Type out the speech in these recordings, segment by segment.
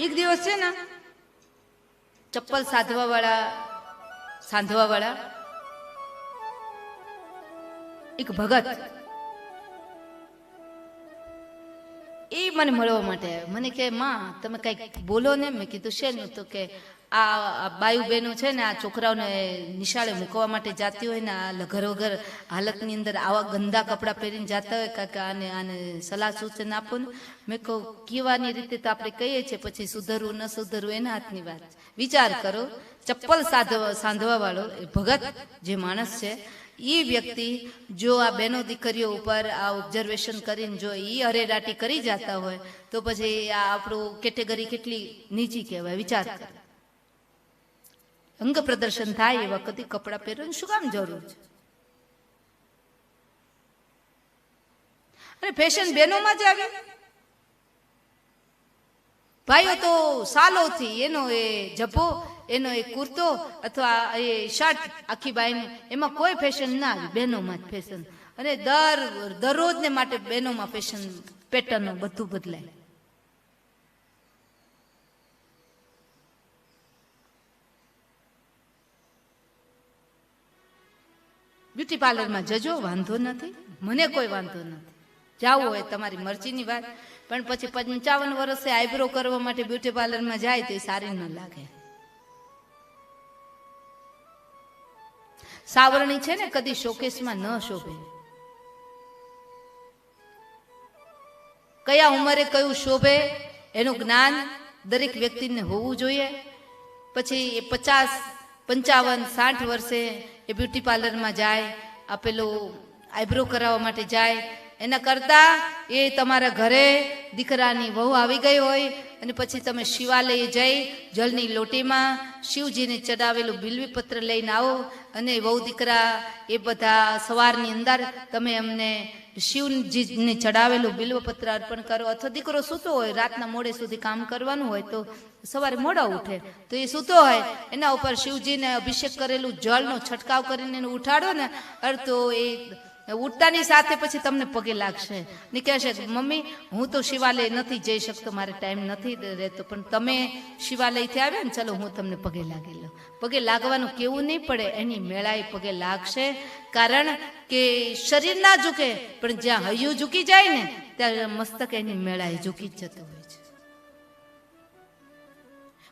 એક દિવસ છે ને ચપ્પલ સાંધવા વાળા એક ભગત એ મને મળવા માટે આવ્યો. મને કે માં તમે કઈક બોલો ને. મેં કીધું શેનું? તો કે આ બાયુ બહેનો છે ને આ છોકરાઓને નિશાળે મૂકવા માટે જાતી હોય ને આ લઘર વગર હાલતની અંદર આવા ગંદા કપડાં પહેરીને જાતા હોય કાકા આને સલાહ સૂચન આપો ને. મેં કહું કહેવાની રીતે તો આપણે કહીએ છીએ, પછી સુધરવું ન સુધરવું એના હાથની વાત. વિચાર કરો, ચપ્પલ સાંધવા વાળો એ ભગત જે માણસ છે એ વ્યક્તિ જો આ બહેનો દીકરીઓ ઉપર આ ઓબ્ઝર્વેશન કરીને જો એ અરેરાટી કરી જતા હોય તો પછી આ આપણું કેટેગરી કેટલી નીચી કહેવાય. વિચાર કરો. અંગ પ્રદર્શન થાય એ વખતે કપડાં પહેરવાની શું કામ જરૂર છે? અને ફેશન બહેનોમાં જ આવે. ભાઈઓ તો સાલોથી એનો એ જભો, એનો એ કુર્તો અથવા એ શર્ટ આખી બાઈનું એમાં કોઈ ફેશન ના આવે, બહેનોમાં જ ફેશન. અને દરરોજને માટે બહેનોમાં ફેશન પેટર્નો બધું બદલાય. બ્યુટી પાર્લરમાં જજો, વાંધો નથી, મને કોઈ વાંધો નથી. જાવું હોય તમારી મરજીની વાત. પણ પછી 55 વર્ષે આઈબ્રો કરવા માટે બ્યુટી પાર્લરમાં જાય તો એ સારી ન લાગે. સાવરણી છે ને કદી શોકેસમાં ન શોભે. કયા ઉંમરે કયું શોભે એનું જ્ઞાન દરેક વ્યક્તિને હોવું જોઈએ. પછી એ 50, 55, 60 વર્ષે એ બ્યુટી પાર્લરમાં જાય, આપેલું આઈબ્રો કરાવવા માટે જાય. એના કરતા એ તમારા ઘરે દીકરાની વહુ આવી ગઈ હોય અને પછી તમે શિવાલયે જઈ જળની લોટીમાં શિવજીને ચડાવેલું બિલ્વીપત્ર લઈને આવો અને વહુ દીકરા એ બધા સવારની અંદર તમે અમને શિવજીને ચડાવેલું બિલ્વપત્ર અર્પણ કરો. અથવા દીકરો સૂતો હોય, રાતના મોડે સુધી કામ કરવાનું હોય તો સવારે મોડા ઉઠે તો એ સૂતો હોય એના ઉપર શિવજીને અભિષેક કરેલું જળનો છંટકાવ કરીને એને ઉઠાડો ને તો એ ઉઠતાની સાથે પછી તમને પગે લાગશે ને કહેશે મમ્મી હું તો શિવાલય નથી જઈ શકતો, મારે ટાઈમ નથી રહેતો, પણ તમે શિવાલયથી આવ્યા ને ચલો હું તમને પગે લાગી લઉં. પગે લાગવાનું કેવું નહીં પડે, એની મેળાએ પગે લાગશે. કારણ કે શરીર ના ઝૂકે પણ જ્યાં હૈયું ઝૂકી જાય ને ત્યાં મસ્તક એની મેળાએ ઝૂકી જ જતો હોય છે.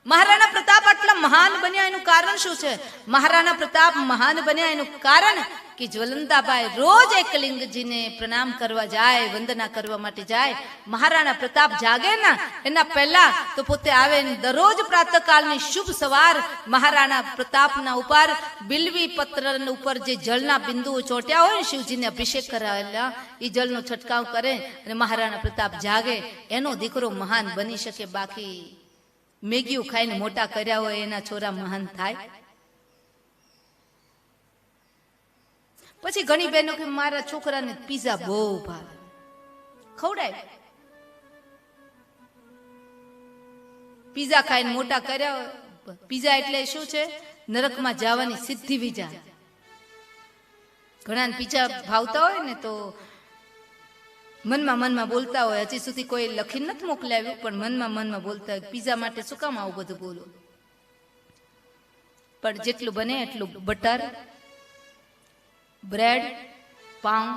મહારાણા પ્રતાપ આટલા મહાન બન્યા એનું કારણ શું છે? મહારાણા પ્રતાપ મહાન બન્યા એનું કારણ કે જ્વલંતાબાઈ રોજ એકલિંગજીને પ્રણામ કરવા જાય, વંદના કરવા માટે જાય. મહારાણા પ્રતાપ જાગે ના એના પહેલા તો પોતે આવે. દરરોજ પ્રાતઃકાળની શુભ સવાર મહારાણા પ્રતાપના ઉપર બિલ્વી પત્ર ઉપર જે જળના બિંદુઓ ચોટ્યા હોય ને શિવજીને અભિષેક કરાવેલા એ જળનો છંટકાવ કરે અને મહારાણા પ્રતાપ જાગે. એનો દીકરો મહાન બની શકે. બાકી મેગીઓ ખાઈને મોટા કર્યા હોય એના છોરા મહાન થાય? પછી ઘણી બહેનો કે મારા છોકરાને પીઝા બહુ ભાવે, ખવડાય. પીઝા ખાઈને મોટા કર્યા હોય. પીઝા એટલે શું છે? નરકમાં જવાની સીધી વિઝા. ઘણા પીઝા ભાવતા હોય ને તો મનમાં બોલતા હોય, હજી સુધી કોઈ લખી નથી મોકલાવ્યું પણ મનમાં બોલતા હોય પીઝા માટે શું કામ આવું બધું બોલો. પણ જેટલું બને એટલું બટર, બ્રેડ, પાઉં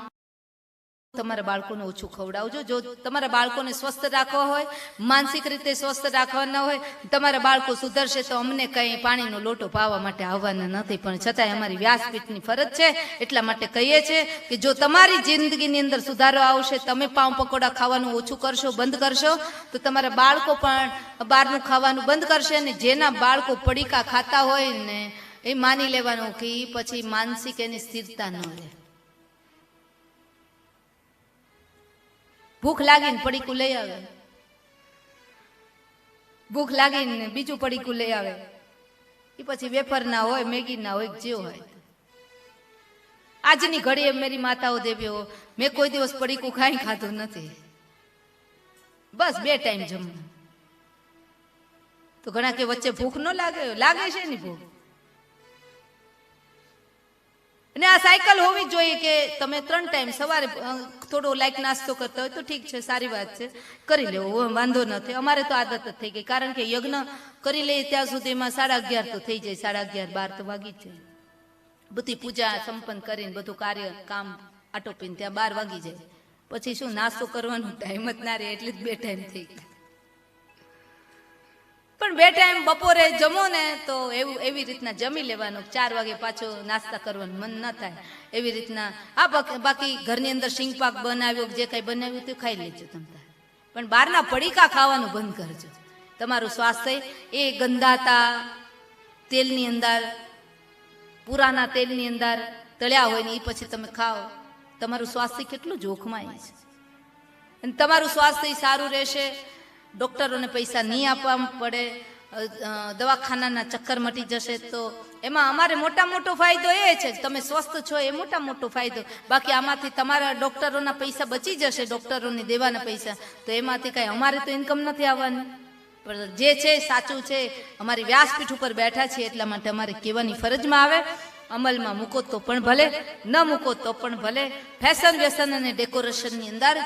તમારા બાળકોને ઓછું ખવડાવજો. જો તમારા બાળકોને સ્વસ્થ રાખવા હોય, માનસિક રીતે સ્વસ્થ રાખવાના હોય, તમારા બાળકો સુધરશે તો અમને કંઈ પાણીનો લોટો પાવા માટે આવવાના નથી. પણ છતાંય અમારી વ્યાસપીઠની ફરજ છે એટલા માટે કહીએ છીએ કે જો તમારી જિંદગીની અંદર સુધારો આવશે, તમે પાઉં પકોડા ખાવાનું ઓછું કરશો, બંધ કરશો તો તમારા બાળકો પણ બહારનું ખાવાનું બંધ કરશે. અને જેના બાળકો પડીકા ખાતા હોય ને એ માની લેવાનું કે પછી માનસિક એની સ્થિરતા ન રહે. ભૂખ લાગીને પડીકું લઈ આવે, ભૂખ લાગીને બીજું પડીકું લઈ આવે. એ પછી વેફર ના હોય, મેગી ના હોય, જે હોય. આજની ઘડીએ મેરી માતાઓ દેવીઓ મેં કોઈ દિવસ પડીકું ખાધું નથી. બસ 2 ટાઈમ જમવું. તો ઘણા કે વચ્ચે ભૂખ ન લાગે, લાગે છે ને ભૂખ. અને આ સાયકલ હોવી જ જોઈએ કે તમે 3 ટાઈમ સવારે થોડો લાઈક નાસ્તો કરતા હોય તો ઠીક છે, સારી વાત છે, કરી લેવો, વાંધો નથી. અમારે તો આદત જ થઈ ગઈ, કારણ કે યજ્ઞ કરી લઈએ ત્યાં સુધીમાં 11:30 તો થઈ જાય, 11:30 12 તો વાગી જ જાય. બધી પૂજા સંપન્ન કરીને બધું કાર્ય કામ આટોપીને ત્યાં 12 વાગી જાય. પછી શું નાસ્તો કરવાનો ટાઈમ જ ના રહે, એટલે જ 2 ટાઈમ થઈ ગયા. પણ 2 ટાઈમ બપોરે જમો ને તો એવી રીતના જમી લેવાનું, 4 વાગે પાછો નાસ્તા કરવાનું મન ન થાય એવી રીતના. બાકી ઘરની અંદર સિંગ પાક બનાવ્યો, જે કઈ બનાવ્યું તે ખાઈ લેજો તમે, પણ બહારના પડીકા ખાવાનું બંધ કરજો. તમારું સ્વાસ્થ્ય એ ગંધાતા તેલની અંદર, પુરાના તેલની અંદર તળ્યા હોય ને એ પછી તમે ખાઓ, તમારું સ્વાસ્થ્ય કેટલું જોખમાય છે. અને તમારું સ્વાસ્થ્ય સારું રહેશે, ડોક્ટરોને પૈસા નહીં આપવા પડે, દવાખાનાના ચક્કર મટી જશે. તો એમાં અમારે મોટો ફાયદો એ છે, તમે સ્વસ્થ છો એ મોટો ફાયદો. બાકી આમાંથી તમારા ડોક્ટરોના પૈસા બચી જશે, ડોક્ટરોને દેવાના પૈસા, તો એમાંથી કઈ અમારે તો ઇન્કમ નથી આવવાની. પણ જે છે સાચું છે, અમારી વ્યાસપીઠ ઉપર બેઠા છીએ એટલા માટે અમારે કહેવાની ફરજમાં આવે. અમલમાં મૂકો તો પણ ભલે, ન મૂકો તો પણ ભલે. ફેશન વ્યસન અને ડેકોરેશનની અંદર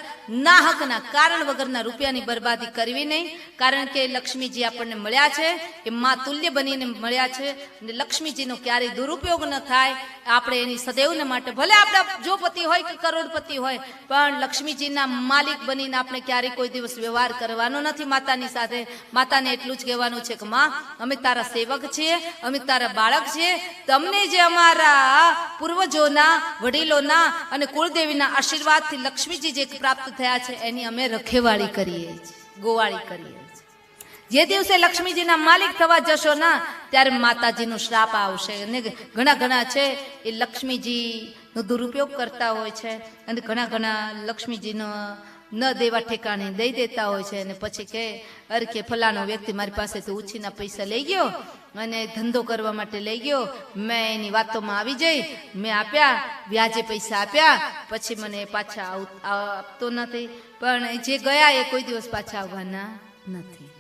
ના હકના કારણ વગરના રૂપિયાની બરબાદી કરવી નહીં. કારણ કે લક્ષ્મીજી આપણને મળ્યા છે એ મા તુલ્ય બનીને મળ્યા છે, અને લક્ષ્મીજીનો ક્યારેય દુરુપયોગ ન થાય. આપણે એની સદૈવને માટે, ભલે આપણા જોપતિ હોય કે કરોડપતિ હોય, પણ લક્ષ્મીજીના માલિક બનીને આપણે ક્યારેય કોઈ દિવસ વ્યવહાર કરવાનો નથી માતાની સાથે. માતાને એટલું જ કહેવાનું છે કે માં, અમે તારા સેવક છીએ, અમે તારા બાળક છીએ. તમને જે અમારા પૂર્વજોના, વડીલોના અને કુળદેવીના આશીર્વાદથી લક્ષ્મીજી જે પ્રાપ્ત થયા છે એની અમે રખેવાળી કરીએ છીએ, ગોવાળી કરીએ છીએ. જે દિવસે લક્ષ્મીજીના માલિક થવા જશો ના, ત્યારે માતાજીનો શ્રાપ આવશે. અને ઘણા છે એ લક્ષ્મીજીનો દુરુપયોગ કરતા હોય છે, અને ઘણા લક્ષ્મીજીનો ન દેવા ઠેકાણે દઈ દેતા હોય છે. અને પછી કે અરે કે ફલાણો વ્યક્તિ મારી પાસે તો ઉછીના પૈસા લઈ ગયો અને ધંધો કરવા માટે લઈ ગયો, મેં એની વાતોમાં આવી જઈ, મેં આપ્યા, વ્યાજે પૈસા આપ્યા, પછી મને પાછા આપતો નથી. પણ જે ગયા એ કોઈ દિવસ પાછા આવવાના નથી.